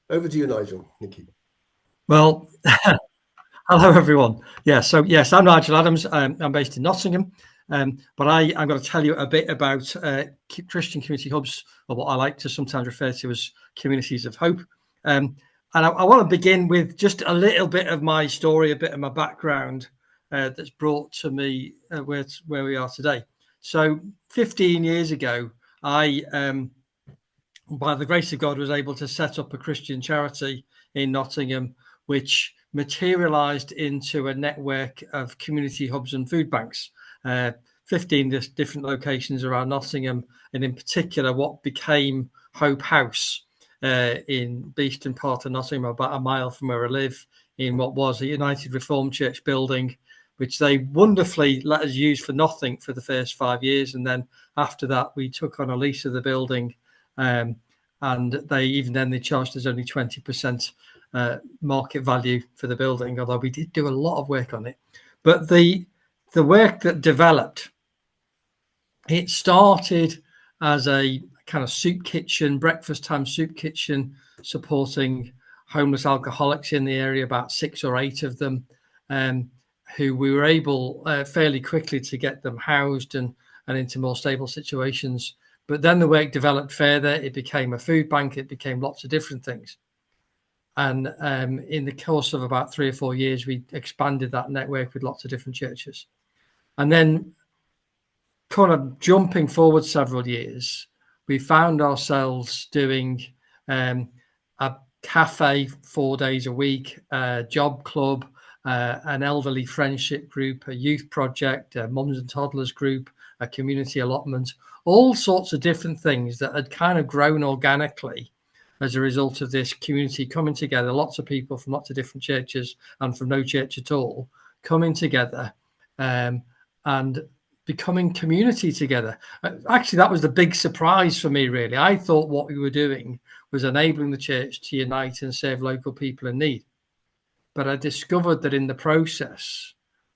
Over to you, Nigel. Thank you. Well, hello, everyone. Yeah, so yes, I'm Nigel Adams. I'm based in Nottingham, but I'm going to tell you a bit about Christian community hubs, or what I like to sometimes refer to as communities of hope. And I want to begin with just a little bit of my story, a bit of my background that's brought to me where we are today. So 15 years ago, I, by the grace of God, was able to set up a Christian charity in Nottingham, which materialized into a network of community hubs and food banks, 15 different locations around Nottingham, and in particular what became Hope House in the eastern part of Nottingham, about a mile from where I live, in what was a United Reformed Church building, which they wonderfully let us use for nothing for the first 5 years. And then after that, we took on a lease of the building, and they charged us only 20% market value for the building, although we did do a lot of work on it. But the work that developed, it started as a kind of soup kitchen, breakfast time soup kitchen, supporting homeless alcoholics in the area, about 6 or 8 of them, who we were able fairly quickly to get them housed and into more stable situations. But then the work developed further. It became a food bank. It became lots of different things. And in the course of about 3 or 4 years, we expanded that network with lots of different churches. And then kind of jumping forward several years, we found ourselves doing a cafe 4 days a week, a job club, an elderly friendship group, a youth project, a mums and toddlers group, a community allotment, all sorts of different things that had kind of grown organically as a result of this community coming together, lots of people from lots of different churches and from no church at all coming together and becoming community together. Actually, that was the big surprise for me, really. I thought what we were doing was enabling the church to unite and serve local people in need. But I discovered that in the process,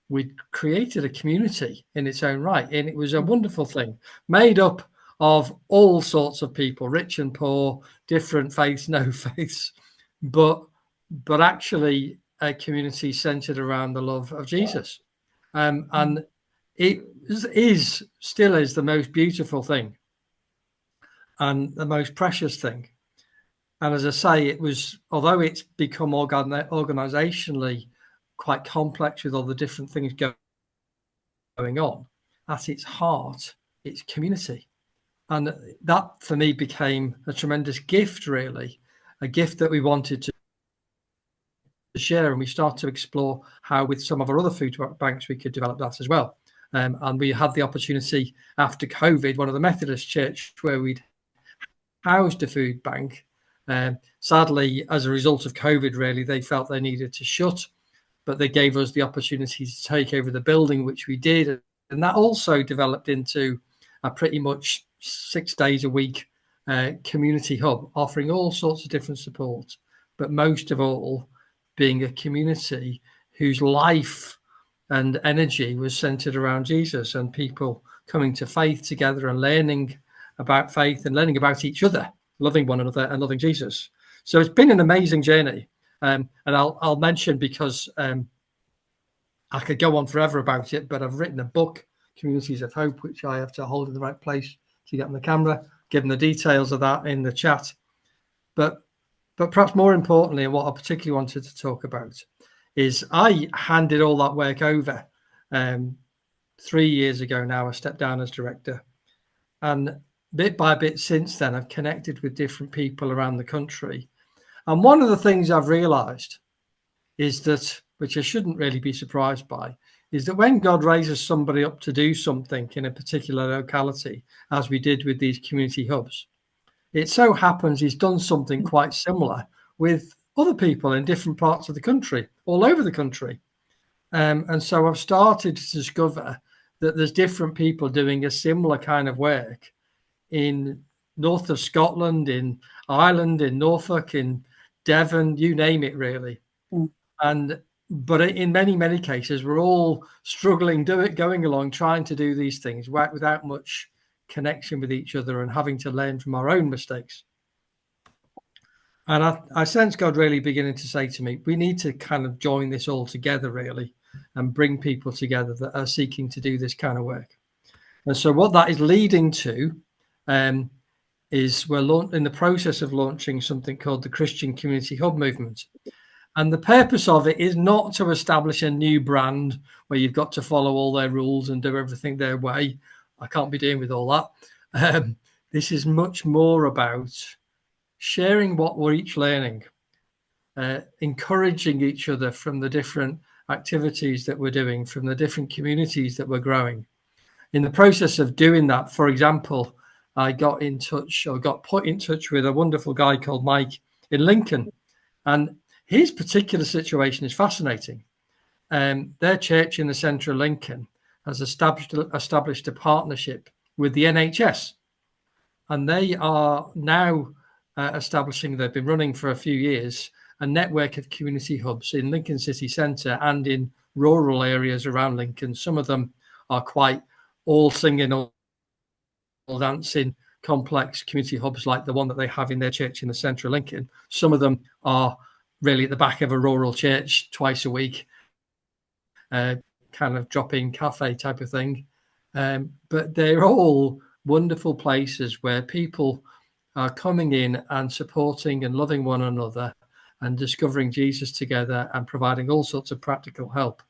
we'd created a community in its own right. And it was a wonderful thing, made up of all sorts of people, rich and poor, different faiths, no faiths, but actually a community centered around the love of Jesus. And it still is the most beautiful thing and the most precious thing. And as I say, it was, although it's become organizationally quite complex with all the different things going on, at its heart, it's community. And that, for me, became a tremendous gift, really, a gift that we wanted to share. And we started to explore how, with some of our other food banks, we could develop that as well. And we had the opportunity after COVID, one of the Methodist church where we'd housed a food bank. Sadly, as a result of COVID, really, they felt they needed to shut, but they gave us the opportunity to take over the building, which we did. And that also developed into a pretty much 6 days a week community hub, offering all sorts of different support, but most of all, being a community whose life and energy was centered around Jesus and people coming to faith together and learning about faith and learning about each other, loving one another and loving Jesus. So it's been an amazing journey. And I'll mention, because I could go on forever about it, but I've written a book, Communities of Hope, which I have to hold in the right place to get on the camera, given the details of that in the chat. But perhaps more importantly, and what I particularly wanted to talk about, is I handed all that work over 3 years ago now. I stepped down as director. And bit by bit since then, I've connected with different people around the country. And one of the things I've realized is that, which I shouldn't really be surprised by, is that when God raises somebody up to do something in a particular locality, as we did with these community hubs, it so happens he's done something quite similar with other people in different parts of the country, all over the country. And so I've started to discover that there's different people doing a similar kind of work in north of Scotland, in Ireland, in Norfolk, in Devon, you name it, really. But in many, many cases, we're all struggling, going along, trying to do these things without much connection with each other and having to learn from our own mistakes. And I sense God really beginning to say to me, we need to kind of join this all together, really, and bring people together that are seeking to do this kind of work. And so what that is leading to is we're in the process of launching something called the Christian Community Hub movement. And the purpose of it is not to establish a new brand where you've got to follow all their rules and do everything their way. I can't be dealing with all that. This is much more about sharing what we're each learning, encouraging each other from the different activities that we're doing, from the different communities that we're growing. In the process of doing that, for example, I got put in touch with a wonderful guy called Mike in Lincoln. And his particular situation is fascinating. Their church in the centre of Lincoln has established a partnership with the NHS. And they are now they've been running for a few years, a network of community hubs in Lincoln city centre and in rural areas around Lincoln. Some of them are quite all singing, all dancing, complex community hubs like the one that they have in their church in the centre of Lincoln. Some of them are really at the back of a rural church twice a week, kind of drop-in cafe type of thing. But they're all wonderful places where people are coming in and supporting and loving one another and discovering Jesus together and providing all sorts of practical help.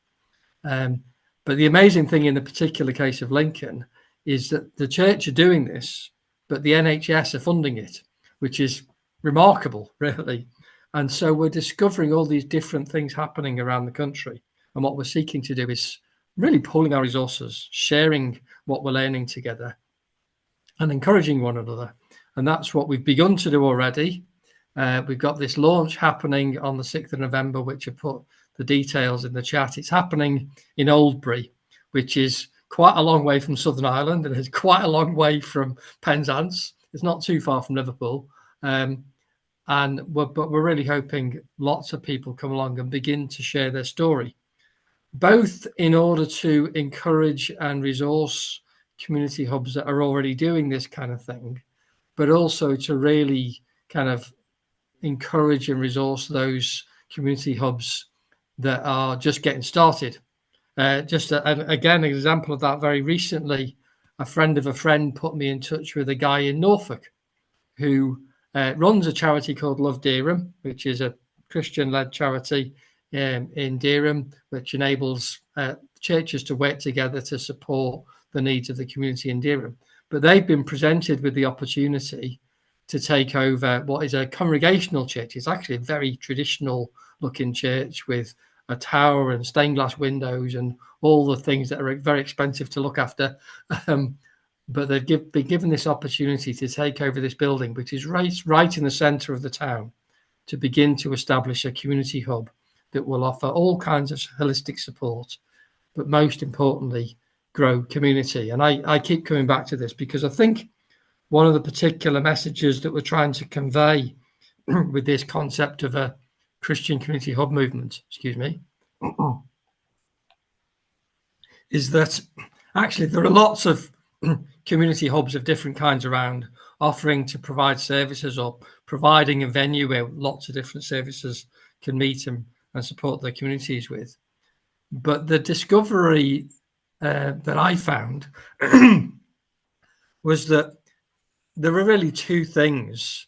But the amazing thing in the particular case of Lincoln is that the church are doing this, but the NHS are funding it, which is remarkable, really. And so we're discovering all these different things happening around the country. And what we're seeking to do is really pooling our resources, sharing what we're learning together and encouraging one another. And that's what we've begun to do already. We've got this launch happening on the 6th of November, which I've put the details in the chat. It's happening in Oldbury, which is quite a long way from Southern Ireland and it's quite a long way from Penzance. It's not too far from Liverpool. But we're really hoping lots of people come along and begin to share their story, both in order to encourage and resource community hubs that are already doing this kind of thing, but also to really kind of encourage and resource those community hubs that are just getting started. Again, an example of that, very recently, a friend of a friend put me in touch with a guy in Norfolk who runs a charity called Love Dereham, which is a Christian-led charity in Dereham, which enables churches to work together to support the needs of the community in Dereham. But they've been presented with the opportunity to take over what is a congregational church. It's actually a very traditional-looking church with a tower and stained glass windows and all the things that are very expensive to look after. But they've been given this opportunity to take over this building, which is right in the centre of the town, to begin to establish a community hub that will offer all kinds of holistic support, but most importantly, grow community. And I keep coming back to this because I think one of the particular messages that we're trying to convey with this concept of a Christian community hub movement, is that actually there are lots of community hubs of different kinds around, offering to provide services or providing a venue where lots of different services can meet and support their communities with. But the discovery that I found was that there are really two things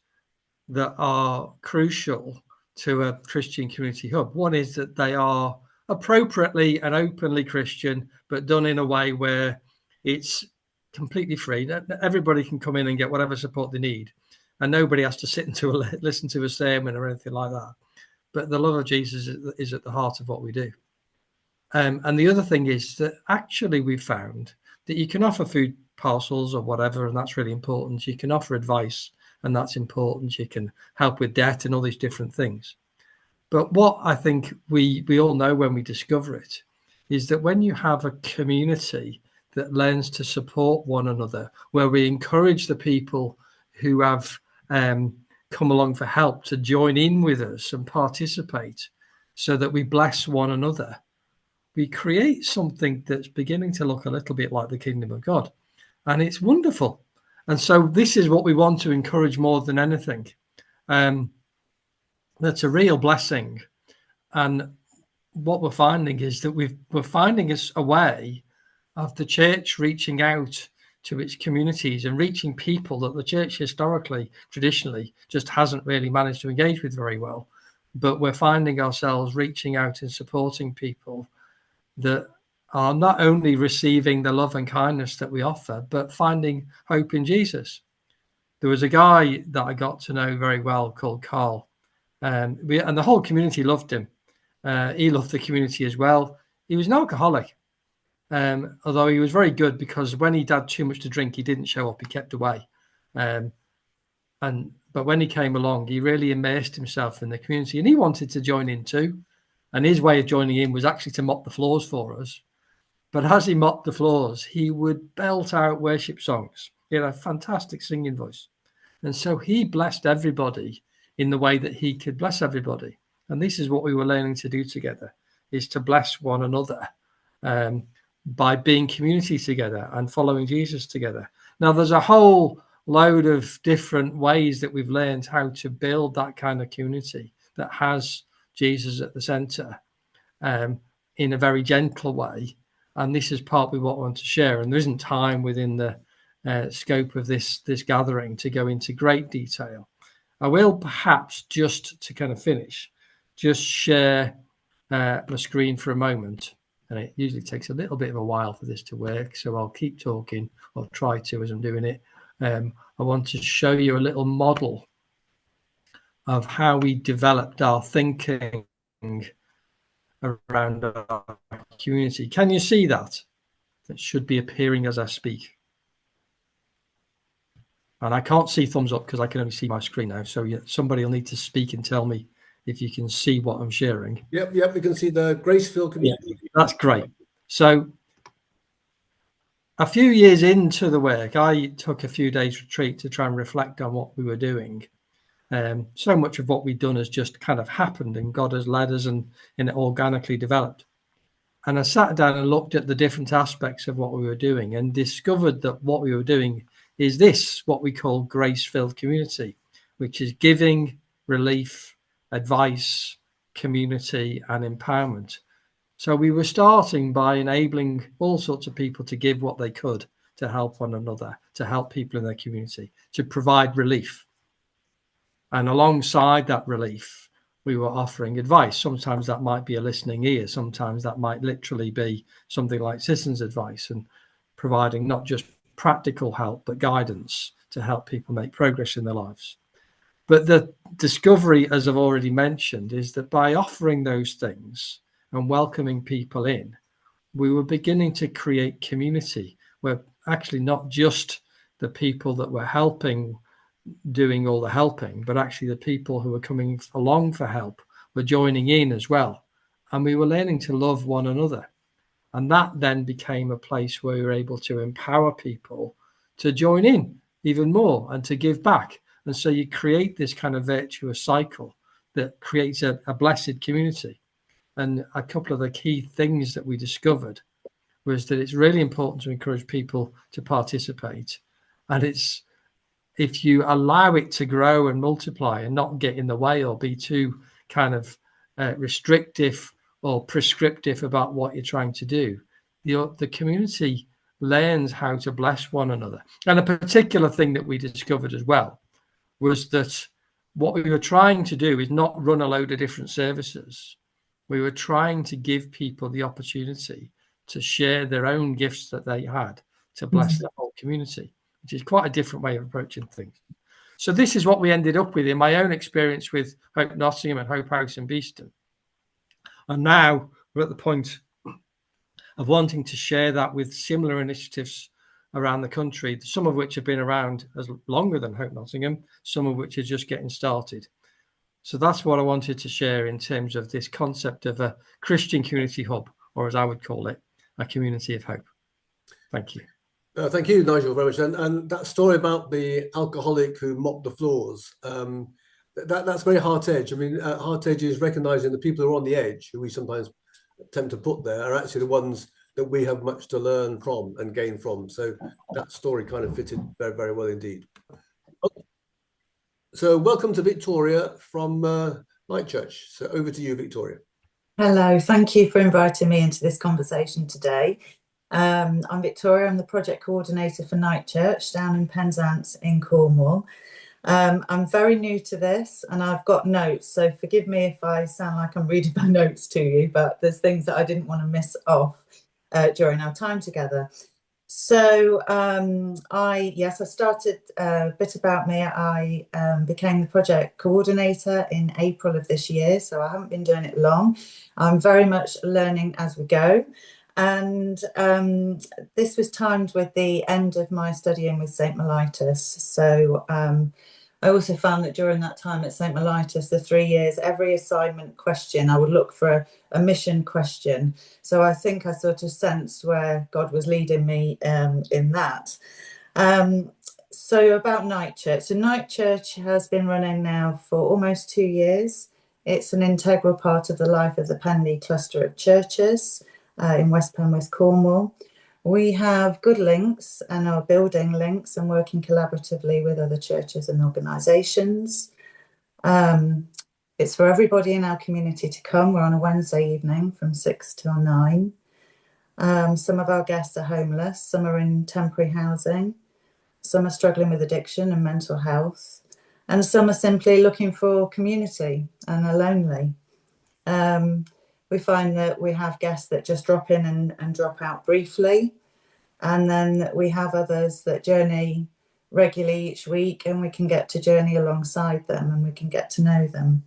that are crucial to a Christian community hub. One is that they are appropriately and openly Christian, but done in a way where it's completely free. Everybody can come in and get whatever support they need, and nobody has to sit and listen to a sermon or anything like that. But the love of Jesus is at the heart of what we do. And the other thing is that actually we've found that you can offer food parcels or whatever, and that's really important. You can offer advice, and that's important. You can help with debt and all these different things. But what I think we all know when we discover it is that when you have a community that learns to support one another, where we encourage the people who have come along for help to join in with us and participate so that we bless one another, we create something that's beginning to look a little bit like the kingdom of God. And it's wonderful. And so this is what we want to encourage more than anything. that's a real blessing. And what we're finding is that we're finding a way of the church reaching out to its communities and reaching people that the church historically, traditionally, just hasn't really managed to engage with very well. But we're finding ourselves reaching out and supporting people that are not only receiving the love and kindness that we offer, but finding hope in Jesus. There was a guy that I got to know very well called Carl, and the whole community loved him. He loved the community as well. He was an alcoholic, although he was very good, because when he'd had too much to drink, he didn't show up. He kept away. But when he came along, he really immersed himself in the community, and he wanted to join in too. And his way of joining in was actually to mop the floors for us. But as he mopped the floors, he would belt out worship songs. He had a fantastic singing voice. And so he blessed everybody in the way that he could bless everybody. And this is what we were learning to do together, is to bless one another by being community together and following Jesus together. Now, there's a whole load of different ways that we've learned how to build that kind of community that has Jesus at the center in a very gentle way. And this is partly what I want to share. And there isn't time within the scope of this gathering to go into great detail. I will perhaps, just to kind of finish, just share my screen for a moment. And it usually takes a little bit of a while for this to work, so I'll keep talking, or try to as I'm doing it. I want to show you a little model of how we developed our thinking around our community. Can you see that? It should be appearing as I speak. And I can't see thumbs up because I can only see my screen now. So somebody will need to speak and tell me if you can see what I'm sharing. Yep, we can see the grace-filled community. Yeah, that's great. So a few years into the work, I took a few days retreat to try and reflect on what we were doing. So much of what we'd done has just kind of happened, and God has led us and it organically developed. And I sat down and looked at the different aspects of what we were doing and discovered that what we were doing is this, what we call grace-filled community, which is giving, relief, advice, community, and empowerment. So we were starting by enabling all sorts of people to give what they could to help one another, to help people in their community, to provide relief. And alongside that relief, we were offering advice. Sometimes that might be a listening ear. Sometimes that might literally be something like citizens' advice, and providing not just practical help, but guidance to help people make progress in their lives. But the discovery, as I've already mentioned, is that by offering those things and welcoming people in, we were beginning to create community where actually not just the people that were helping doing all the helping, but actually the people who were coming along for help were joining in as well. And we were learning to love one another. And that then became a place where we were able to empower people to join in even more and to give back. And so you create this kind of virtuous cycle that creates a blessed community. And a couple of the key things that we discovered was that it's really important to encourage people to participate. And it's, if you allow it to grow and multiply and not get in the way or be too kind of restrictive or prescriptive about what you're trying to do, the community learns how to bless one another. And a particular thing that we discovered as well was that what we were trying to do is not run a load of different services. We were trying to give people the opportunity to share their own gifts that they had to bless the whole community, which is quite a different way of approaching things. So this is what we ended up with in my own experience with Hope Nottingham and Hope House in Beeston. And now we're at the point of wanting to share that with similar initiatives around the country, some of which have been around as longer than Hope Nottingham, some of which are just getting started. So that's what I wanted to share in terms of this concept of a Christian community hub, or as I would call it, a community of hope. Thank you. Thank you, Nigel, very much. And that story about the alcoholic who mopped the floors, that's very Heart Edge. I mean, Heart Edge is recognizing the people who are on the edge, who we sometimes tend to put there, are actually the ones that we have much to learn from and gain from. So that story kind of fitted very, very well indeed. So welcome to Victoria from Nightchurch. So over to you, Victoria. Hello, thank you for inviting me into this conversation today. I'm Victoria, I'm the project coordinator for Nightchurch down in Penzance in Cornwall. I'm very new to this and I've got notes, so forgive me if I sound like I'm reading my notes to you, but there's things that I didn't want to miss off during our time together. So I started a bit about me. I became the project coordinator in April of this year, so I haven't been doing it long. I'm very much learning as we go. And this was timed with the end of my studying with St. Mellitus. So I also found that during that time at St. Mellitus, the 3 years, every assignment question, I would look for a mission question. So I think I sort of sensed where God was leading me in that. So about Nightchurch. So Nightchurch has been running now for almost 2 years. It's an integral part of the life of the Penley cluster of churches in West Penwith, Cornwall. We have good links and are building links and working collaboratively with other churches and organisations. It's for everybody in our community to come. We're on a Wednesday evening from 6 till 9. Some of our guests are homeless, some are in temporary housing, some are struggling with addiction and mental health, and some are simply looking for community and are lonely. We find that we have guests that just drop in and drop out briefly. And then we have others that journey regularly each week, and we can get to journey alongside them and we can get to know them.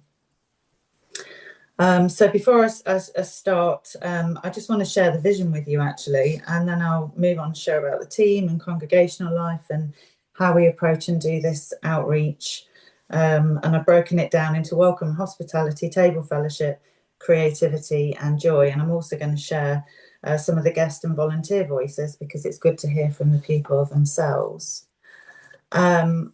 So before I start, I just want to share the vision with you actually, and then I'll move on to share about the team and congregational life and how we approach and do this outreach. And I've broken it down into welcome, hospitality, table fellowship, creativity and joy. And I'm also going to share some of the guest and volunteer voices because it's good to hear from the people themselves. So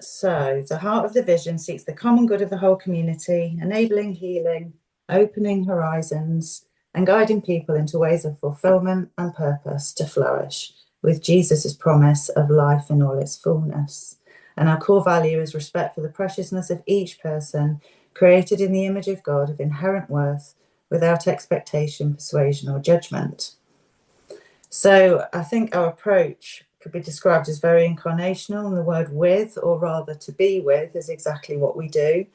the heart of the vision seeks the common good of the whole community, enabling healing, opening horizons and guiding people into ways of fulfillment and purpose to flourish with Jesus's promise of life in all its fullness. And our core value is respect for the preciousness of each person created in the image of God of inherent worth without expectation, persuasion or judgment. So I think our approach could be described as very incarnational, and the word with, or rather to be with, is exactly what we do.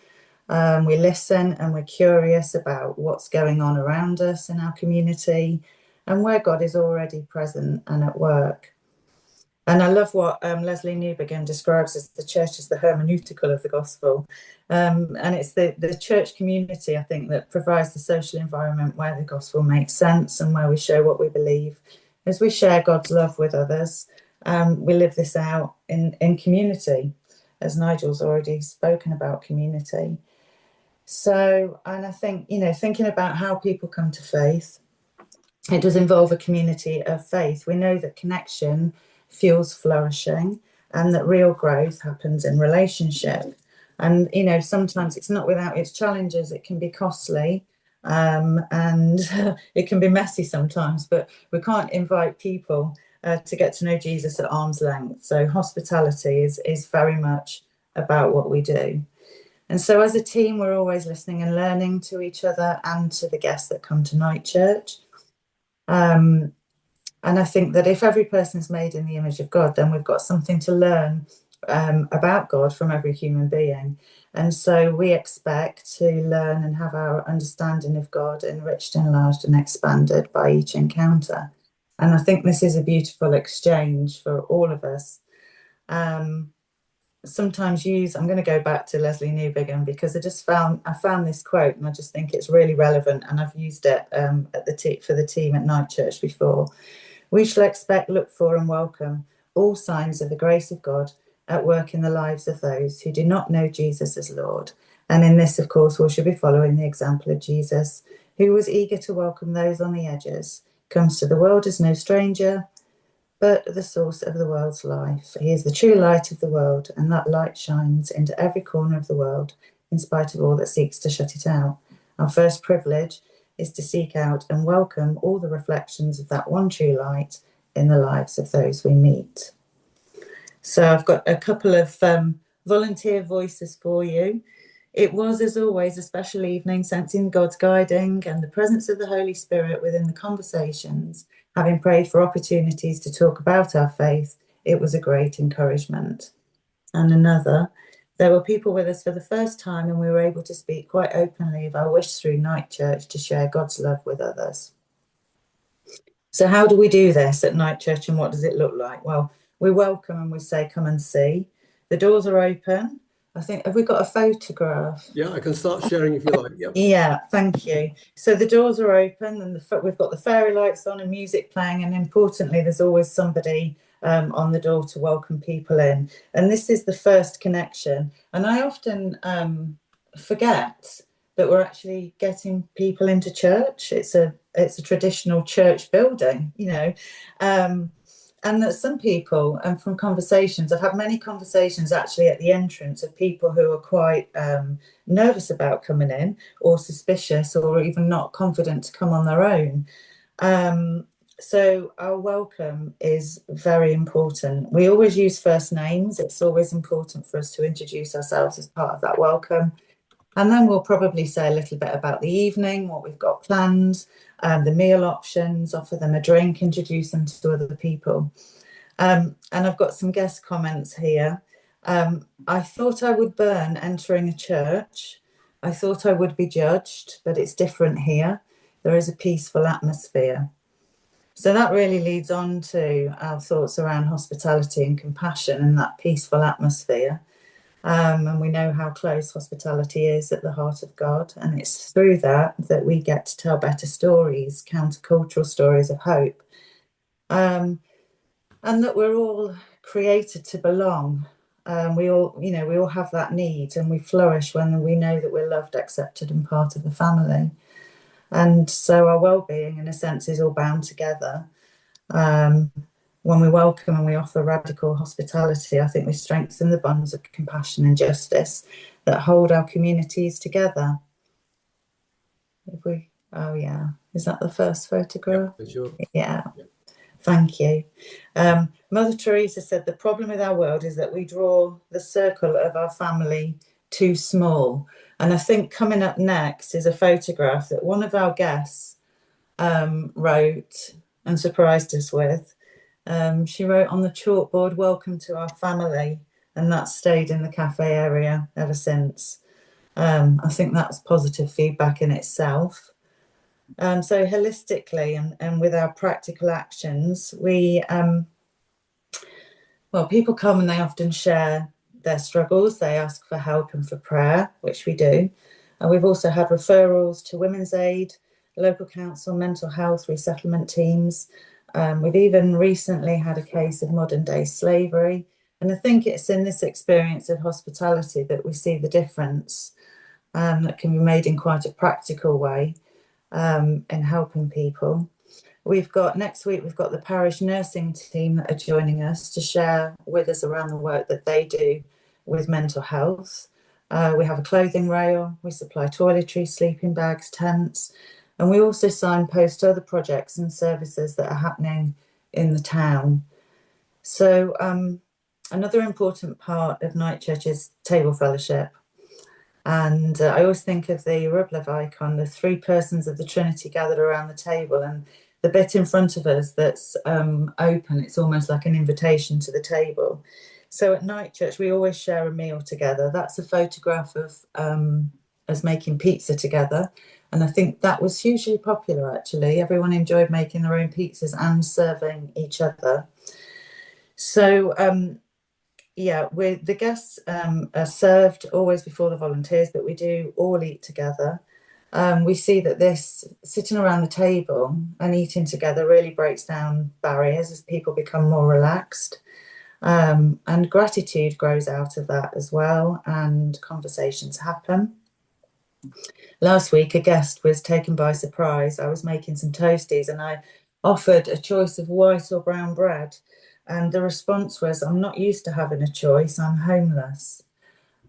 We listen and we're curious about what's going on around us in our community and where God is already present and at work. And I love what Leslie Newbigin describes as the church as the hermeneutical of the gospel. And it's the church community, I think, that provides the social environment where the gospel makes sense and where we show what we believe. As we share God's love with others, we live this out in community, as Nigel's already spoken about community. So, and I think, thinking about how people come to faith, it does involve a community of faith. We know that connection fuels flourishing and that real growth happens in relationship. And, sometimes it's not without its challenges. It can be costly and it can be messy sometimes, but we can't invite people to get to know Jesus at arm's length. So hospitality is very much about what we do. And so as a team, we're always listening and learning to each other and to the guests that come to Nightchurch. And I think that if every person is made in the image of God, then we've got something to learn about God from every human being. And so we expect to learn and have our understanding of God enriched, enlarged and expanded by each encounter. And I think this is a beautiful exchange for all of us. Sometimes I'm going to go back to Leslie Newbigin because I found this quote and I just think it's really relevant, and I've used it for the team at Nightchurch before. We shall expect, look for and welcome all signs of the grace of God at work in the lives of those who do not know Jesus as Lord. And in this, of course, we should be following the example of Jesus, who was eager to welcome those on the edges, comes to the world as no stranger, but the source of the world's life. He is the true light of the world, and that light shines into every corner of the world, in spite of all that seeks to shut it out. Our first privilege is to seek out and welcome all the reflections of that one true light in the lives of those we meet. So I've got a couple of volunteer voices for you. It was, as always, a special evening, sensing God's guiding and the presence of the Holy Spirit within the conversations. Having prayed for opportunities to talk about our faith, it was a great encouragement. And another, there were people with us for the first time, and we were able to speak quite openly of our wish through Nightchurch to share God's love with others. So how do we do this at Nightchurch, and what does it look like? Well, we welcome and we say, come and see. The doors are open. I think, have we got a photograph? Yeah, I can start sharing if you like. Yep. Yeah, thank you. So the doors are open, and we've got the fairy lights on and music playing, and importantly, there's always somebody on the door to welcome people in. And this is the first connection. And I often forget that we're actually getting people into church. It's a traditional church building, you know. And that some people, and from conversations, I've had many conversations actually at the entrance of people who are quite nervous about coming in, or suspicious, or even not confident to come on their own. So our welcome is very important. We always use first names. It's always important for us to introduce ourselves as part of that welcome. And then we'll probably say a little bit about the evening, what we've got planned, the meal options, offer them a drink, introduce them to other people. And I've got some guest comments here. I thought I would burn entering a church. I thought I would be judged, but it's different here. There is a peaceful atmosphere. So that really leads on to our thoughts around hospitality and compassion and that peaceful atmosphere. And we know how close hospitality is at the heart of God. And it's through that we get to tell better stories, countercultural stories of hope. And that we're all created to belong. We all have that need, and we flourish when we know that we're loved, accepted, and part of the family. And so our well-being, in a sense, is all bound together. When we welcome and we offer radical hospitality, I think we strengthen the bonds of compassion and justice that hold our communities together. Is that the first photograph? Yeah, sure. Yeah. Thank you. Mother Teresa said the problem with our world is that we draw the circle of our family too small. And I think coming up next is a photograph that one of our guests wrote and surprised us with. She wrote on the chalkboard, "Welcome to our family," and that stayed in the cafe area ever since. I think that's positive feedback in itself. So holistically and with our practical actions, people come and they often share their struggles. They ask for help and for prayer, which we do. And we've also had referrals to Women's Aid, local council, mental health, resettlement teams. We've even recently had a case of modern day slavery. And I think it's in this experience of hospitality that we see the difference that can be made in quite a practical way in helping people. Next week, we've got the parish nursing team that are joining us to share with us around the work that they do with mental health. We have a clothing rail, we supply toiletries, sleeping bags, tents, and we also signpost other projects and services that are happening in the town. So another important part of Nightchurch is table fellowship. And I always think of the Rublev icon, the three persons of the Trinity gathered around the table, and the bit in front of us that's open, it's almost like an invitation to the table. So at Nightchurch, we always share a meal together. That's a photograph of us making pizza together. And I think that was hugely popular, actually. Everyone enjoyed making their own pizzas and serving each other. So, the guests are served always before the volunteers, but we do all eat together. We see that this sitting around the table and eating together really breaks down barriers as people become more relaxed. And gratitude grows out of that as well, and conversations happen. Last week, a guest was taken by surprise. I was making some toasties and I offered a choice of white or brown bread. And the response was, "I'm not used to having a choice, I'm homeless."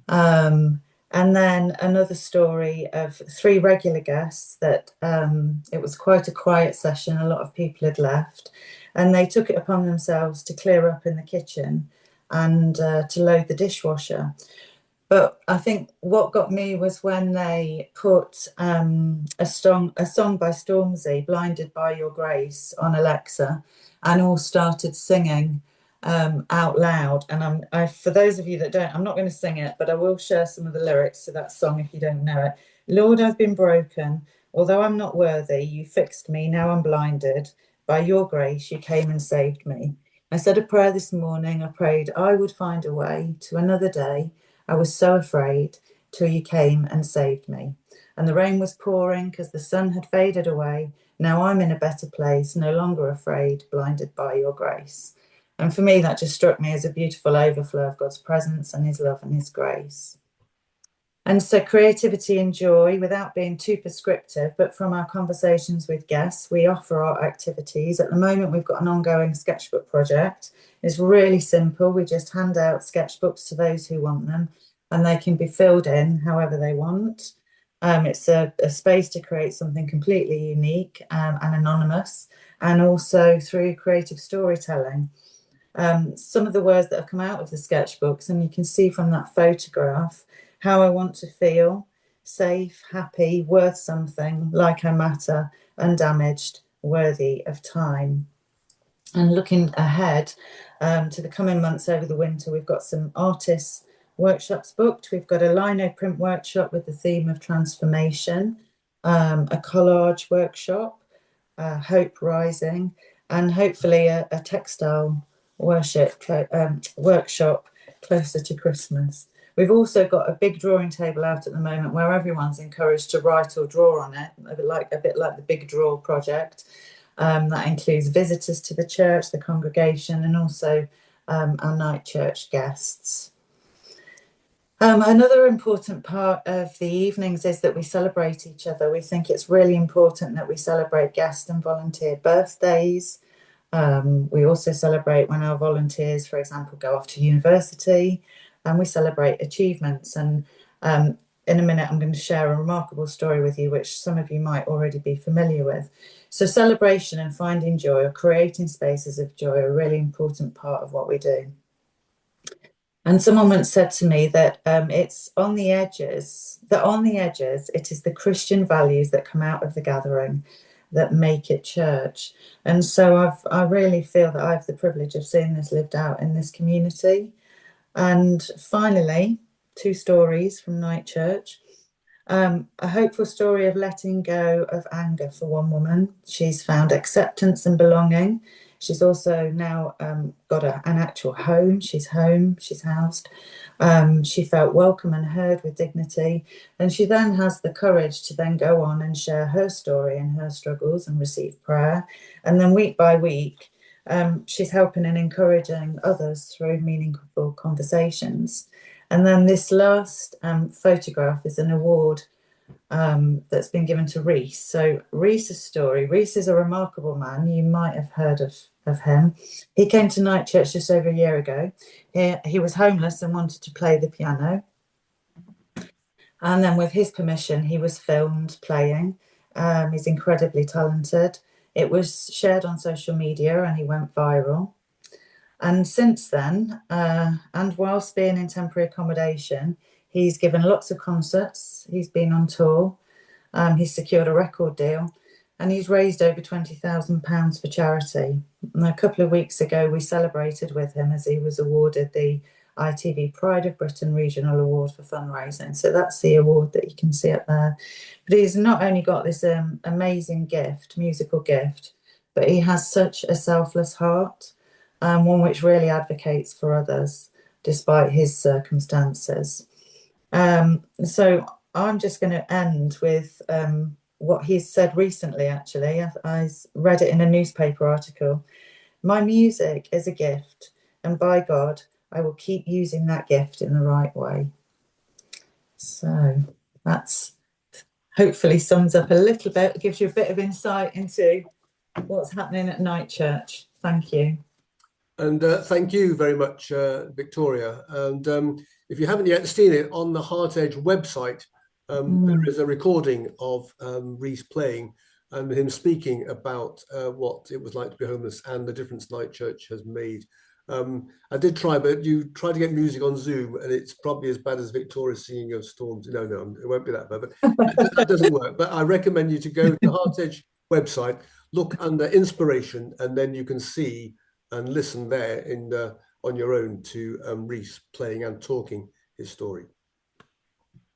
And then another story of three regular guests that it was quite a quiet session. A lot of people had left, and they took it upon themselves to clear up in the kitchen and to load the dishwasher. But I think what got me was when they put a song by Stormzy, "Blinded by Your Grace," on Alexa, and all started singing out loud. And for those of you that don't, I'm not going to sing it, but I will share some of the lyrics to that song if you don't know it. "Lord, I've been broken. Although I'm not worthy, you fixed me. Now I'm blinded. By your grace, you came and saved me. I said a prayer this morning. I prayed I would find a way to another day. I was so afraid till you came and saved me. And the rain was pouring because the sun had faded away. Now I'm in a better place, no longer afraid, blinded by your grace." And for me, that just struck me as a beautiful overflow of God's presence and his love and his grace. And so creativity and joy, without being too prescriptive, but from our conversations with guests, we offer art activities. At the moment, we've got an ongoing sketchbook project. It's really simple. We just hand out sketchbooks to those who want them, and they can be filled in however they want. It's a space to create something completely unique and anonymous, and also through creative storytelling. Some of the words that have come out of the sketchbooks, and you can see from that photograph how I want to feel: safe, happy, worth something, like I matter, undamaged, worthy of time. And looking ahead to the coming months over the winter, we've got some artists' workshops booked. We've got a lino print workshop with the theme of transformation, a collage workshop, Hope Rising, and hopefully a textile worship workshop closer to Christmas. We've also got a big drawing table out at the moment where everyone's encouraged to write or draw on it, a bit like the Big Draw project. That includes visitors to the church, the congregation, and also our Nightchurch guests. Another important part of the evenings is that we celebrate each other. We think it's really important that we celebrate guest and volunteer birthdays. We also celebrate when our volunteers, for example, go off to university, and we celebrate achievements. And in a minute, I'm going to share a remarkable story with you, which some of you might already be familiar with. So celebration and finding joy, or creating spaces of joy, are a really important part of what we do. And someone once said to me that it's on the edges, it is the Christian values that come out of the gathering that make it church. And so I really feel that I have the privilege of seeing this lived out in this community. And finally, 2 stories from Nightchurch. A hopeful story of letting go of anger for one woman. She's found acceptance and belonging. She's also now got an actual home. She's housed. She felt welcome and heard with dignity. And she then has the courage to then go on and share her story and her struggles and receive prayer. And then week by week, she's helping and encouraging others through meaningful conversations. And then this last photograph is an award that's been given to Reese. So Reese's story. Reese is a remarkable man. You might have heard of him. He came to Nightchurch just over a year ago. He was homeless and wanted to play the piano. And then with his permission, he was filmed playing. He's incredibly talented. It was shared on social media and he went viral. And since then, and whilst being in temporary accommodation, he's given lots of concerts. He's been on tour. He's secured a record deal, and he's raised over £20,000 for charity. And a couple of weeks ago, we celebrated with him as he was awarded the ITV Pride of Britain Regional Award for fundraising. So that's the award that you can see up there. But he's not only got this amazing gift, musical gift, but he has such a selfless heart, one which really advocates for others despite his circumstances. So I'm just going to end with what he's said recently, actually. I read it in a newspaper article. "My music is a gift, and by God, I will keep using that gift in the right way." So that's hopefully sums up a little bit, gives you a bit of insight into what's happening at Nightchurch. Thank you. And thank you very much, Victoria. And if you haven't yet seen it, on the Heart Edge website, there is a recording of Reese playing and him speaking about what it was like to be homeless and the difference Nightchurch has made I did try, but you try to get music on Zoom, and it's probably as bad as Victoria singing of Storms. No, it won't be that bad, but that doesn't work. But I recommend you to go to the Heart Edge website, look under inspiration, and then you can see and listen there on your own to Rhys playing and talking his story.